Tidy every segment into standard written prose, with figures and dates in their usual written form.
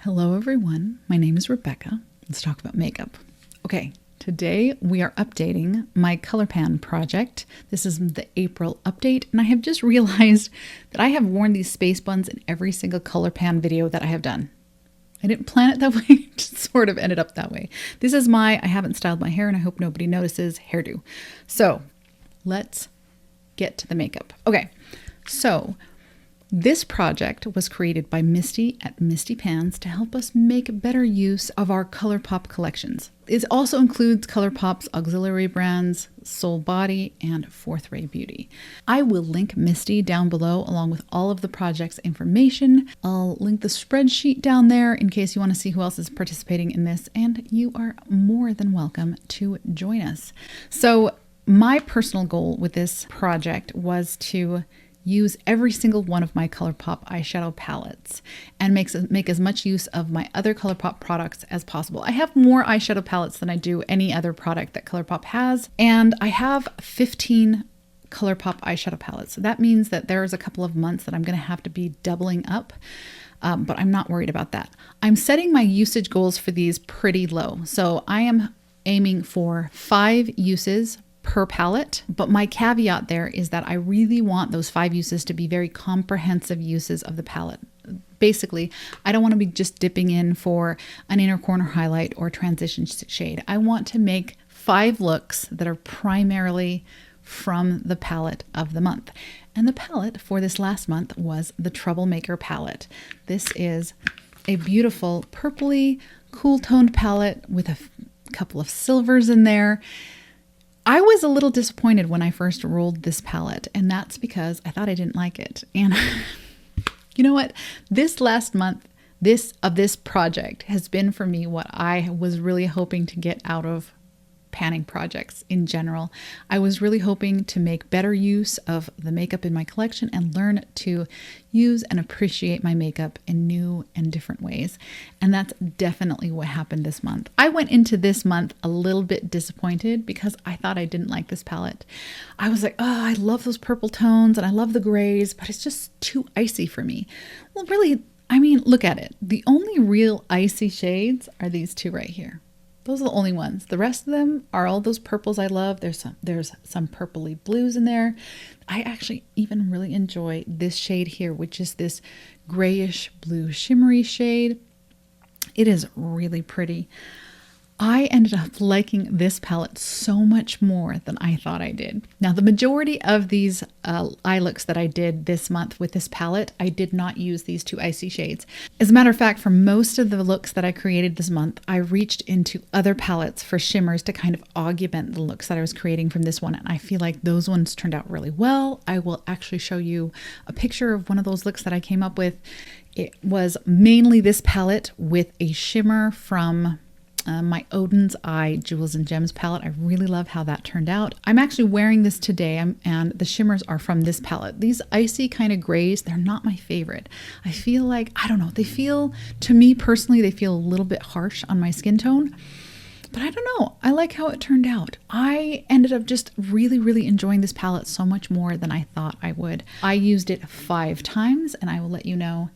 Hello everyone, my name is Rebecca. Let's talk about makeup. Okay, today we are updating my ColourPan project. This is the April update, and I have just realized that I have worn these space buns in every single ColourPan video that I have done. I didn't plan it that way, it just sort of ended up that way. This is I haven't styled my hair and I hope nobody notices, hairdo. So let's get to the makeup. Okay, so this project was created by Misty at Misty Pans to help us make better use of our Colourpop collections. It also includes Colourpop's auxiliary brands, Soul Body and Fourth Ray Beauty. I will link Misty down below along with all of the project's information. I'll link the spreadsheet down there in case you want to see who else is participating in this, and you are more than welcome to join us. So my personal goal with this project was to use every single one of my Colourpop eyeshadow palettes and make as much use of my other Colourpop products as possible. I have more eyeshadow palettes than I do any other product that Colourpop has, and I have 15 Colourpop eyeshadow palettes. So that means that there's a couple of months that I'm going to have to be doubling up, but I'm not worried about that. I'm setting my usage goals for these pretty low. So I am aiming for 5 uses per palette, but my caveat there is that I really want those 5 uses to be very comprehensive uses of the palette. Basically, I don't want to be just dipping in for an inner corner highlight or transition shade. I want to make 5 looks that are primarily from the palette of the month. And the palette for this last month was the Troublemaker palette. This is a beautiful purpley, cool toned palette with a couple of silvers in there. I was a little disappointed when I first rolled this palette, and that's because I thought I didn't like it. And you know what? This last month, this project has been for me what I was really hoping to get out of panning projects in general. I was really hoping to make better use of the makeup in my collection and learn to use and appreciate my makeup in new and different ways. And that's definitely what happened this month. I went into this month a little bit disappointed because I thought I didn't like this palette. I was like, oh, I love those purple tones and I love the grays, but it's just too icy for me. Well, really, I mean, look at it. The only real icy shades are these 2 right here. Those are the only ones. The rest of them are all those purples I love. There's some purpley blues in there. I actually even really enjoy this shade here, which is this grayish blue shimmery shade. It is really pretty. I ended up liking this palette so much more than I thought I did. Now, the majority of these eye looks that I did this month with this palette, I did not use these 2 icy shades. As a matter of fact, for most of the looks that I created this month, I reached into other palettes for shimmers to kind of augment the looks that I was creating from this one. And I feel like those ones turned out really well. I will actually show you a picture of one of those looks that I came up with. It was mainly this palette with a shimmer from my Odin's Eye Jewels and Gems palette. I really love how that turned out. I'm actually wearing this today, and the shimmers are from this palette. These icy kind of grays, they're not my favorite. I feel like, I don't know, they feel, to me personally, they feel a little bit harsh on my skin tone. But I don't know, I like how it turned out. I ended up just really, really enjoying this palette so much more than I thought I would. I used it 5 times, and I will let you know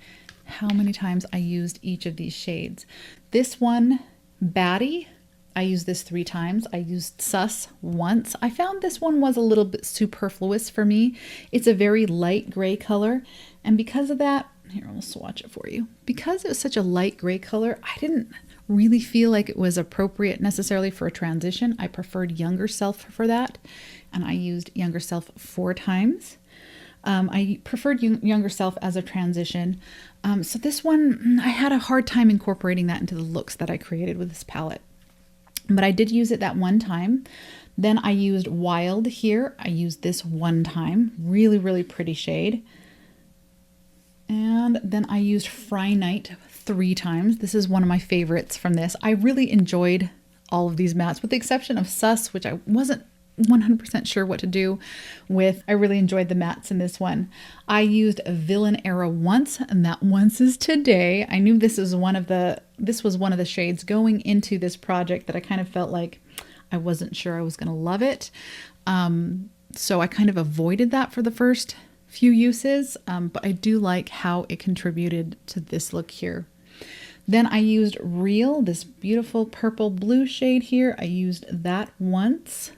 how many times I used each of these shades. This one, Batty, I used this 3 times. I used Sus once. I found this one was a little bit superfluous for me. It's a very light gray color, and because of that, here, I'll swatch it for you. Because it was such a light gray color, I didn't really feel like it was appropriate necessarily for a transition. I preferred Younger Self for that, and I used Younger Self 4 times. I preferred Younger Self as a transition. So this one, I had a hard time incorporating that into the looks that I created with this palette. But I did use it that 1 time. Then I used Wild here. I used this 1 time. Really, really pretty shade. And then I used Fry Night 3 times. This is one of my favorites from this. I really enjoyed all of these mattes, with the exception of Sus, which I wasn't 100% sure what to do with. I really enjoyed the mattes in this one. I used a Villain Era once, and that once is today. I knew this was one of the shades going into this project that I kind of felt like I wasn't sure I was going to love it. So I kind of avoided that for the first few uses, but I do like how it contributed to this look here. Then I used Real, this beautiful purple blue shade here. I used that once.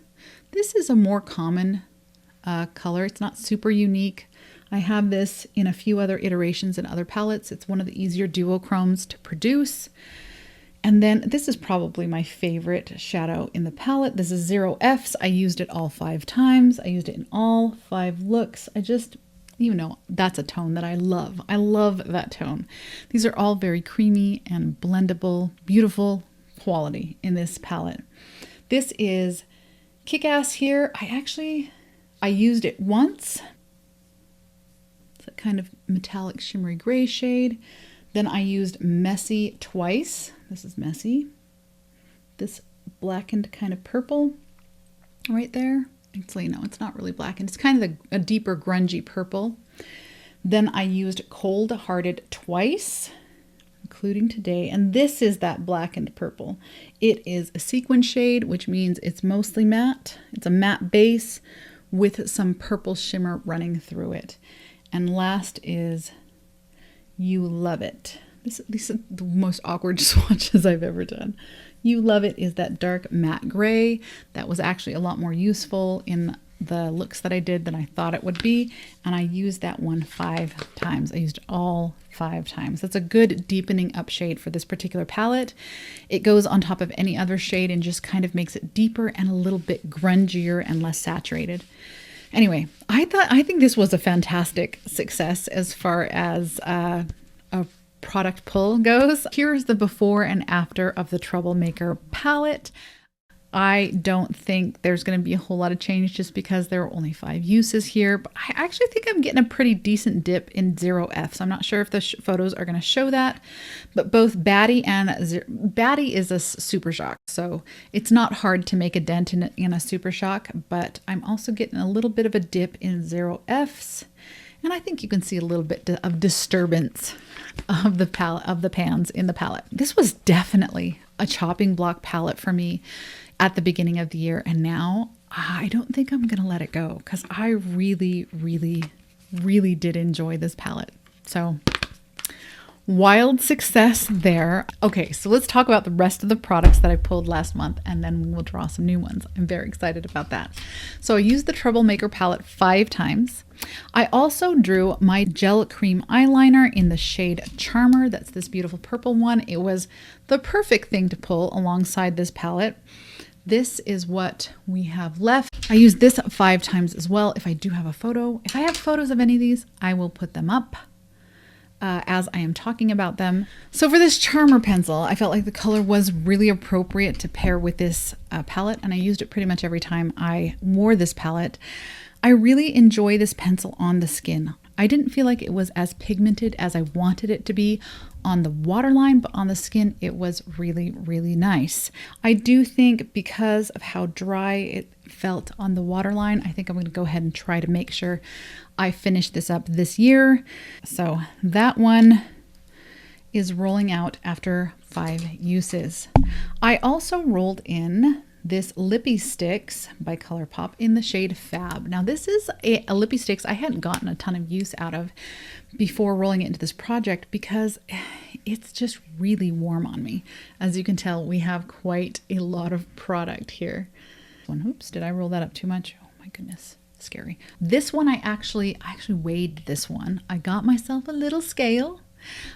This is a more common color. It's not super unique. I have this in a few other iterations in other palettes. It's one of the easier duochromes to produce. And then this is probably my favorite shadow in the palette. This is 0Fs. I used it all 5 times. I used it in all 5 looks. You know, that's a tone that I love. I love that tone. These are all very creamy and blendable, beautiful quality in this palette. This is Kick-Ass here. I used it once. It's a kind of metallic shimmery gray shade. Then I used Messy twice. This is Messy. This blackened kind of purple right there. Actually, no, it's not really blackened. It's kind of a deeper grungy purple. Then I used Cold Hearted twice, including today. And this is that blackened purple. It is a sequin shade, which means it's mostly matte. It's a matte base with some purple shimmer running through it. And last is You Love It. These are the most awkward swatches I've ever done. You Love It is that dark matte gray that was actually a lot more useful in the looks that I did than I thought it would be. And I used that one 5 times. I used all 5 times. That's a good deepening up shade for this particular palette. It goes on top of any other shade and just kind of makes it deeper and a little bit grungier and less saturated. Anyway, I think this was a fantastic success as far as a product pull goes. Here's the before and after of the Troublemaker palette. I don't think there's going to be a whole lot of change just because there are only 5 uses here, but I actually think I'm getting a pretty decent dip in 0F. So I'm not sure if the photos are going to show that, but both Baddie and Baddie is a Super Shock. So it's not hard to make a dent in a Super Shock, but I'm also getting a little bit of a dip in 0Fs. And I think you can see a little bit of disturbance of the palette, of the pans in the palette. This was definitely a chopping block palette for me at the beginning of the year. And now I don't think I'm going to let it go because I really, really, really did enjoy this palette. So wild success there. Okay, so let's talk about the rest of the products that I pulled last month and then we'll draw some new ones. I'm very excited about that. So I used the Troublemaker palette 5 times. I also drew my gel cream eyeliner in the shade Charmer. That's this beautiful purple one. It was the perfect thing to pull alongside this palette. This is what we have left. I used this 5 times as well. If I do have a photo, if I have photos of any of these, I will put them up as I am talking about them. So for this Charmer pencil, I felt like the color was really appropriate to pair with this palette, and I used it pretty much every time I wore this palette. I really enjoy this pencil on the skin. I didn't feel like it was as pigmented as I wanted it to be on the waterline, but on the skin, it was really, really nice. I do think because of how dry it felt on the waterline, I think I'm going to go ahead and try to make sure I finish this up this year. So that one is rolling out after 5 uses. I also rolled in this Lippy Sticks by Colourpop in the shade Fab. Now this is a Lippy Sticks I hadn't gotten a ton of use out of before rolling it into this project because it's just really warm on me. As you can tell, we have quite a lot of product here. Oops, did I roll that up too much? Oh my goodness, scary. This one I actually weighed this one. I got myself a little scale.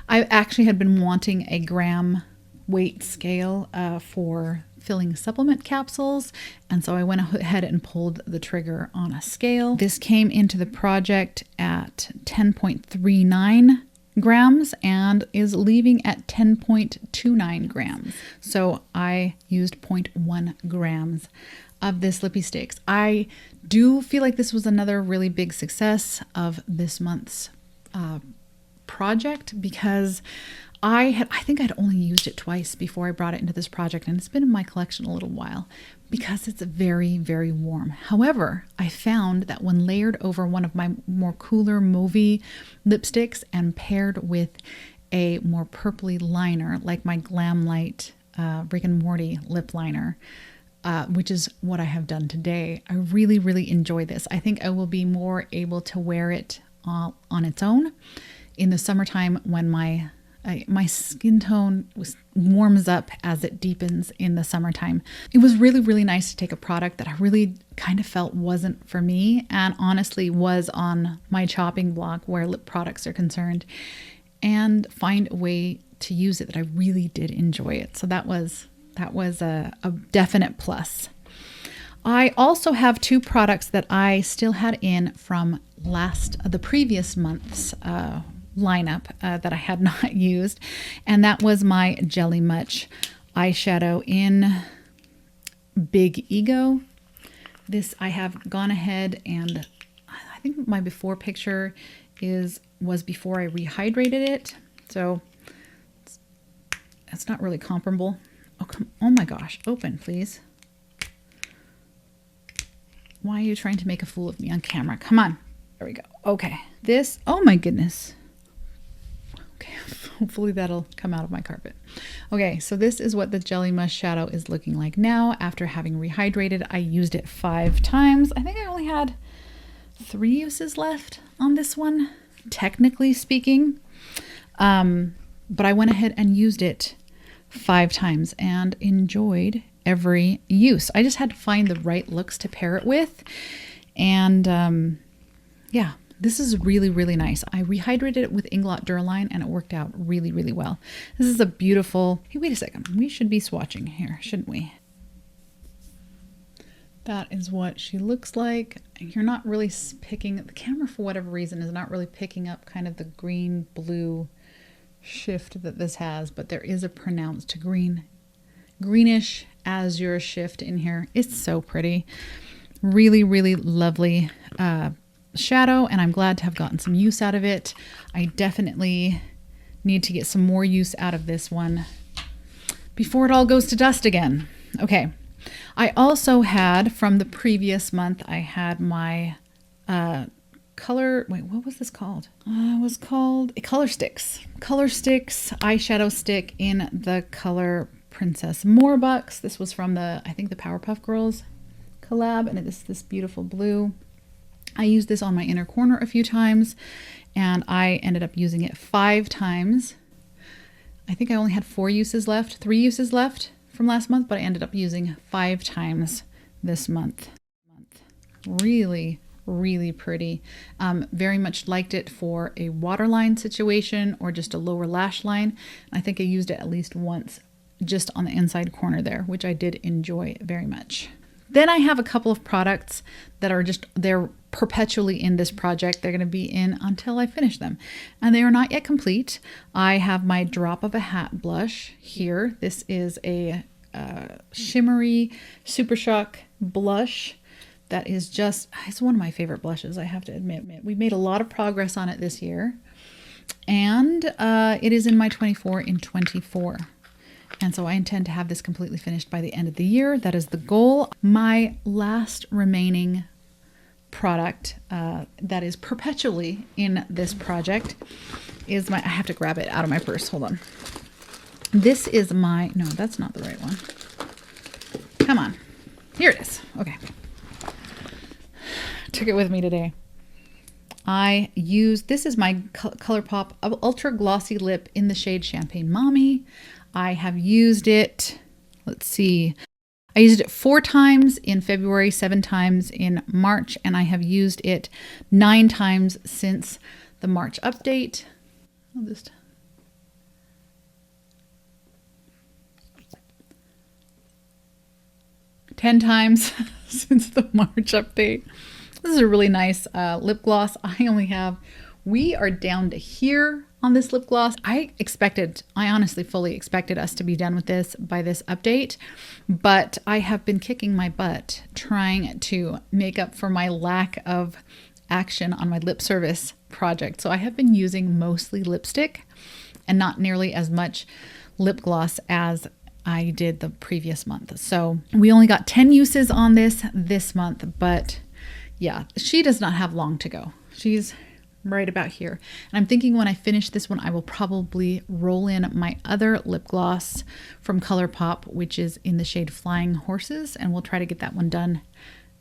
I actually had been wanting a gram weight scale for filling supplement capsules, and so I went ahead and pulled the trigger on a scale. This came into the project at 10.39 grams and is leaving at 10.29 grams. So I used 0.1 grams of this Lippy Sticks. I do feel like this was another really big success of this month's project because I think I'd only used it twice before I brought it into this project, and it's been in my collection a little while because it's very, very warm. However, I found that when layered over one of my more cooler mauvey lipsticks and paired with a more purpley liner, like my Glam Light Rick and Morty lip liner, which is what I have done today, I really, really enjoy this. I think I will be more able to wear it on its own in the summertime when my My skin tone warms up as it deepens in the summertime. It was really, really nice to take a product that I really kind of felt wasn't for me, and honestly was on my chopping block where lip products are concerned, and find a way to use it that I really did enjoy it. So that was a definite plus. I also have two products that I still had in from the previous month's lineup that I had not used, and that was my Jelly Much eyeshadow in Big Ego. This I have gone ahead, and I think my before picture was before I rehydrated it, so it's not really comparable. Oh my gosh, open please. Why are you trying to make a fool of me on camera? Come on. There we go. Okay. This, oh my goodness. Okay, hopefully that'll come out of my carpet. Okay, so this is what the Jelly Mush shadow is looking like now after having rehydrated. I used it 5 times. I think I only had 3 uses left on this one, technically speaking. But I went ahead and used it 5 times and enjoyed every use. I just had to find the right looks to pair it with. And yeah, this is really, really nice. I rehydrated it with Inglot Duraline and it worked out really, really well. This is a beautiful, hey, wait a second. We should be swatching here, shouldn't we? That is what she looks like. You're not really picking, the camera for whatever reason is not really picking up kind of the green blue shift that this has, but there is a pronounced greenish azure shift in here. It's so pretty. Really, really lovely shadow, and I'm glad to have gotten some use out of it. I definitely need to get some more use out of this one before it all goes to dust again. Okay, I also had from the previous month, I had my what was this called? It was called a Color Sticks eyeshadow stick in the color Princess Moorbucks. This was from I think the Powerpuff Girls collab, and it is this beautiful blue. I used this on my inner corner a few times, and I ended up using it 5 times. I think I only had 3 uses left from last month, but I ended up using 5 times this month. Really, really pretty. Very much liked it for a waterline situation or just a lower lash line. I think I used it at least once just on the inside corner there, which I did enjoy very much. Then I have a couple of products that are they're perpetually in this project. They're going to be in until I finish them, and they are not yet complete. I have my Drop of a Hat blush here. This is a shimmery Super Shock blush that is it's one of my favorite blushes, I have to admit. We've made a lot of progress on it this year, and it is in my 24 in 24. And so I intend to have this completely finished by the end of the year. That is the goal. My last remaining product that is perpetually in this project is I have to grab it out of my purse. Hold on. This is no, that's not the right one. Come on. Here it is. Okay. Took it with me today. This is my Colourpop Ultra Glossy Lip in the shade Champagne Mommy. I have used it, let's see, I used it 4 times in February, 7 times in March, and I have used it 9 times since the March update. I'll just... 10 times since the March update. This is a really nice lip gloss. We are down to here on this lip gloss. I honestly fully expected us to be done with this by this update, but I have been kicking my butt trying to make up for my lack of action on my lip service project. So I have been using mostly lipstick and not nearly as much lip gloss as I did the previous month. So we only got 10 uses on this month, but yeah, she does not have long to go. She's right about here. And I'm thinking when I finish this one, I will probably roll in my other lip gloss from Colourpop, which is in the shade Flying Horses, and we'll try to get that one done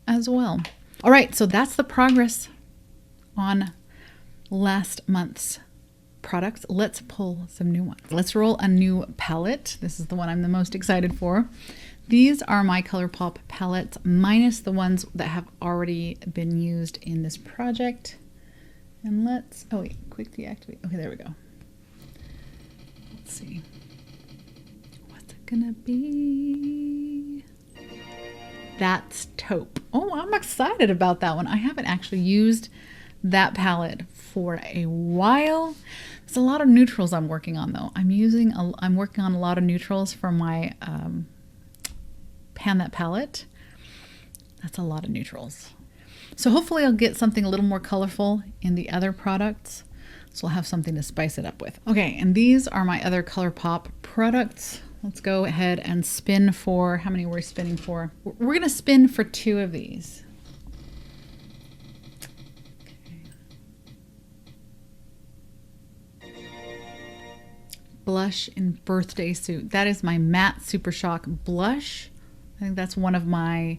as well. All right, so that's the progress on last month's products, let's pull some new ones. Let's roll a new palette. This is the one I'm the most excited for. These are my Colourpop palettes, minus the ones that have already been used in this project. And let's, oh wait, quick deactivate. Okay, there we go. Let's see. What's it gonna be? That's Taupe. Oh, I'm excited about that one. I haven't actually used that palette for a while. There's a lot of neutrals I'm working on though. I'm working on a lot of neutrals for my Pan That palette. That's a lot of neutrals. So hopefully I'll get something a little more colorful in the other products. So I'll have something to spice it up with. Okay, and these are my other Colourpop products. Let's go ahead and spin for, how many we're spinning for? We're gonna spin for 2 of these. Okay. Blush in Birthday Suit. That is my matte Super Shock blush. I think that's one of my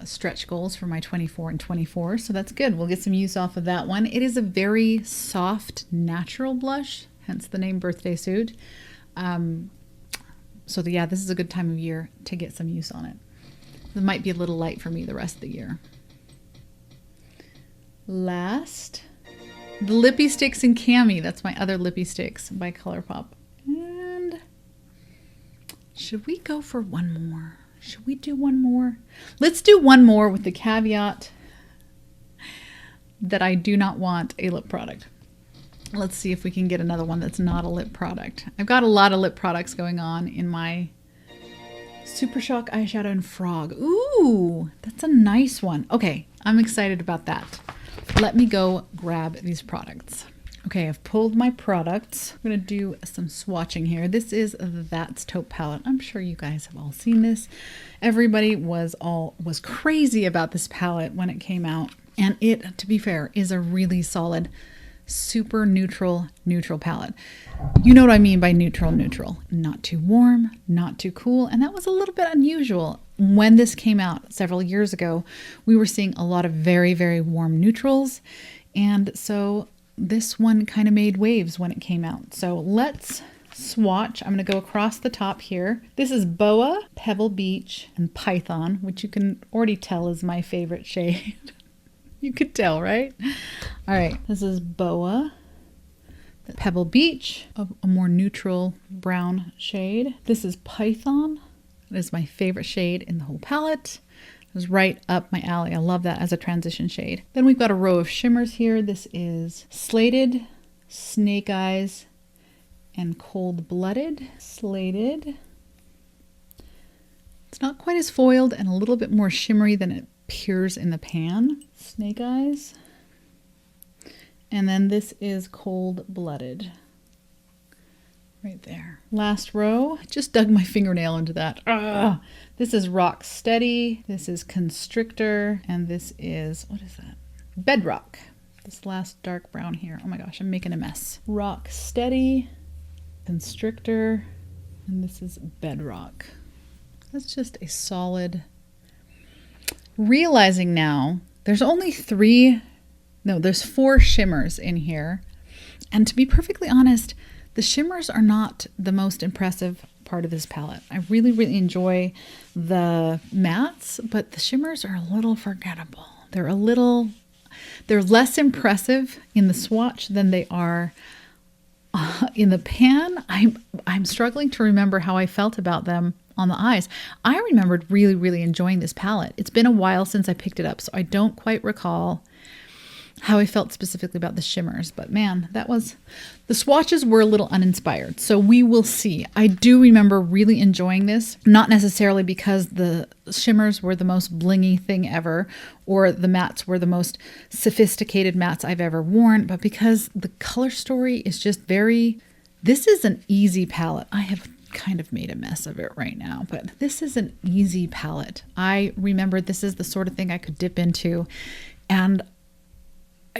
stretch goals for my 24 and 24. So that's good. We'll get some use off of that one. It is a very soft, natural blush, hence the name Birthday Suit. So yeah, this is a good time of year to get some use on it. It might be a little light for me the rest of the year. Last, the Lippy Sticks in Cami. That's my other Lippy Sticks by Colourpop. And should we go for one more? Should we do one more? Let's do one more with the caveat that I do not want a lip product. Let's see if we can get another one that's not a lip product. I've got a lot of lip products going on in my Super Shock eyeshadow and Frog. Ooh, that's a nice one. Okay, I'm excited about that. Let me go grab these products. Okay, I've pulled my products. I'm gonna do some swatching here. This is That's Taupe palette. I'm sure you guys have all seen this. Everybody was crazy about this palette when it came out. And it, to be fair, is a really solid, super neutral palette. You know what I mean by neutral. Not too warm, not too cool. And that was a little bit unusual. When this came out several years ago, we were seeing a lot of very, very warm neutrals. And so this one kind of made waves when it came out. So let's swatch. I'm going to go across the top here. This is Boa, Pebble Beach, and Python, which you can already tell is my favorite shade. You could tell, right? All right, this is Boa, Pebble Beach, a more neutral brown shade. This is Python. It is my favorite shade in the whole palette. It was right up my alley. I love that as a transition shade. Then we've got a row of shimmers here. This is Slated, Snake Eyes, and Cold Blooded. Slated. It's not quite as foiled and a little bit more shimmery than it appears in the pan. Snake Eyes. And then this is Cold Blooded. Right there. Last row, just dug my fingernail into that. Ugh. This is Rock Steady, this is Constrictor, and this is, what is that? Bedrock. This last dark brown here. Oh my gosh, I'm making a mess. Rock Steady, Constrictor, and this is Bedrock. That's just a solid. Realizing now, there's only there's 4 shimmers in here. And to be perfectly honest, the shimmers are not the most impressive part of this palette. I really, really enjoy the mattes, but the shimmers are a little forgettable. They're less impressive in the swatch than they are in the pan. I'm struggling to remember how I felt about them on the eyes. I remembered really, really enjoying this palette. It's been a while since I picked it up, so I don't quite recall how I felt specifically about the shimmers, but man, the swatches were a little uninspired. So we will see. I do remember really enjoying this, not necessarily because the shimmers were the most blingy thing ever, or the mattes were the most sophisticated mattes I've ever worn, but because the color story is just this is an easy palette. I have kind of made a mess of it right now, but this is an easy palette. I remember this is the sort of thing I could dip into, and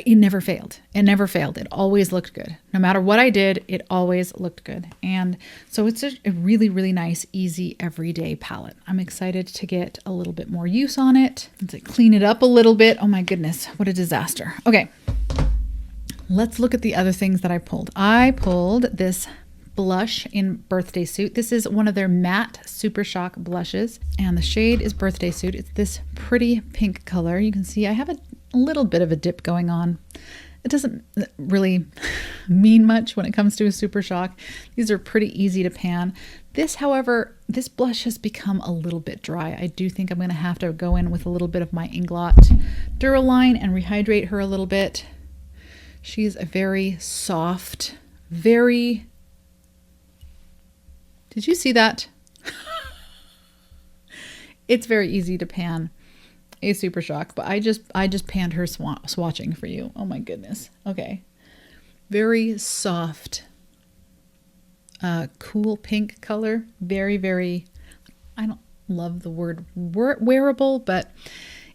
it never failed. It always looked good. No matter what I did, it always looked good. And so it's a really, really nice, easy, everyday palette. I'm excited to get a little bit more use on it. Let's clean it up a little bit. Oh my goodness, what a disaster. Okay, let's look at the other things that I pulled. I pulled this blush in Birthday Suit. This is one of their matte Super Shock blushes, and the shade is Birthday Suit. It's this pretty pink color. You can see I have a little bit of a dip going on. It doesn't really mean much when it comes to a Super Shock. These are pretty easy to pan. This, however, this blush has become a little bit dry. I do think I'm going to have to go in with a little bit of my Inglot Duraline and rehydrate her a little bit. She's a very soft, very... Did you see that? It's very easy to pan a Super Shock, but I just panned her swatching for you. Oh my goodness. Okay. Very soft, cool pink color. Very, very, I don't love the word wearable, but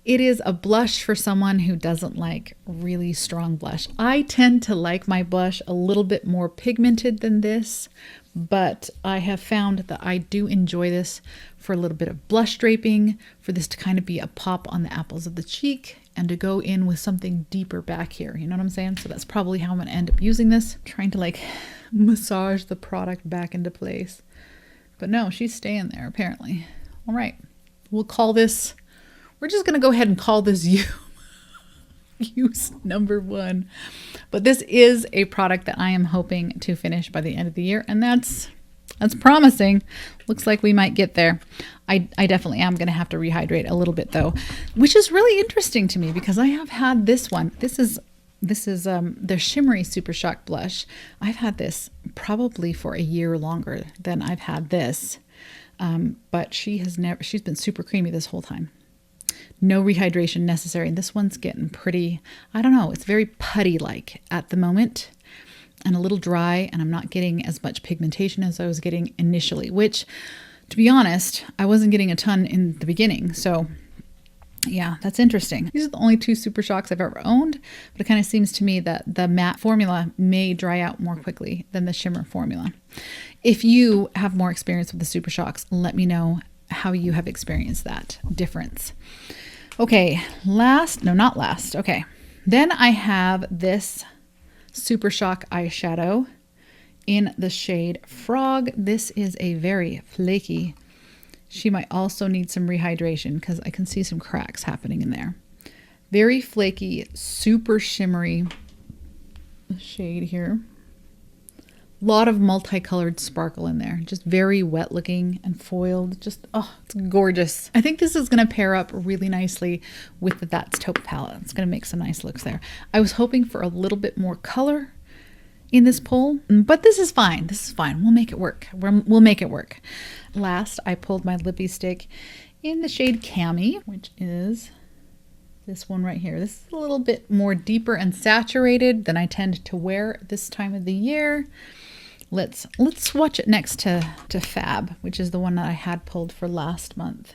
it is a blush for someone who doesn't like really strong blush. I tend to like my blush a little bit more pigmented than this, but I have found that I do enjoy this for a little bit of blush draping, for this to kind of be a pop on the apples of the cheek, and to go in with something deeper back here. You know what I'm saying? So that's probably how I'm going to end up using this. Trying to like massage the product back into place. But no, she's staying there apparently. All right, we'll call this, we're just going to go ahead and call this use number 1. But this is a product that I am hoping to finish by the end of the year, and that's promising. Looks like we might get there. I definitely am going to have to rehydrate a little bit though, which is really interesting to me because I have had this one. This is their shimmery Super Shock blush. I've had this probably for a year longer than I've had this, but she's been super creamy this whole time. No rehydration necessary. And this one's getting pretty, I don't know, it's very putty-like at the moment and a little dry, and I'm not getting as much pigmentation as I was getting initially, which, to be honest, I wasn't getting a ton in the beginning. So yeah, that's interesting. These are the only 2 Super Shocks I've ever owned, but it kind of seems to me that the matte formula may dry out more quickly than the shimmer formula. If you have more experience with the Super Shocks, let me know how you have experienced that difference. Okay, not last. Okay, then I have this Super Shock eyeshadow in the shade Frog. This is a very flaky. She might also need some rehydration because I can see some cracks happening in there. Very flaky, super shimmery shade here. Lot of multicolored sparkle in there. Just very wet looking and foiled. Just, oh, it's gorgeous. I think this is going to pair up really nicely with the That's Taupe palette. It's going to make some nice looks there. I was hoping for a little bit more color in this pull, but this is fine. This is fine. We'll make it work. We'll make it work. Last, I pulled my lippy stick in the shade Cami, which is this one right here. This is a little bit more deeper and saturated than I tend to wear this time of the year. Let's swatch it next to Fab, which is the one that I had pulled for last month.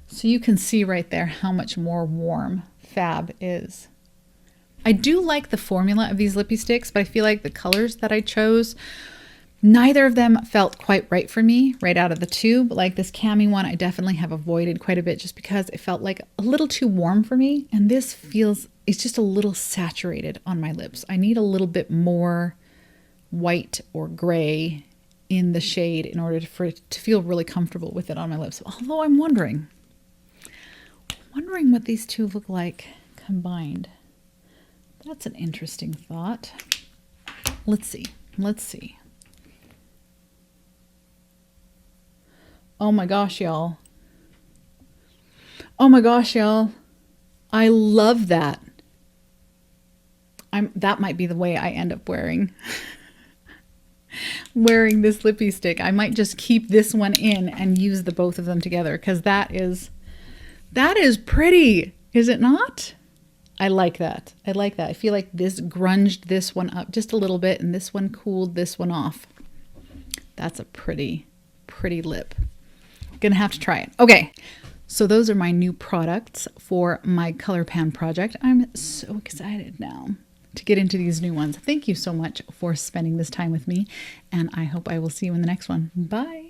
So you can see right there how much more warm Fab is. I do like the formula of these lippy sticks, but I feel like the colors that I chose, neither of them felt quite right for me right out of the tube. Like this Cami one, I definitely have avoided quite a bit just because it felt like a little too warm for me. And this feels, it's just a little saturated on my lips. I need a little bit more white or gray in the shade in order for it to feel really comfortable with it on my lips. Although I'm wondering what these two look like combined. That's an interesting thought. Let's see. Oh my gosh, y'all. I love that. That might be the way I end up wearing this lippy stick. I might just keep this one in and use the both of them together because that is pretty, is it not? I like that. I feel like this grunged this one up just a little bit and this one cooled this one off. That's a pretty lip. Gonna have to try it. Okay, so those are my new products for my ColourPan project. I'm so excited now to get into these new ones. Thank you so much for spending this time with me, and I hope I will see you in the next one. Bye.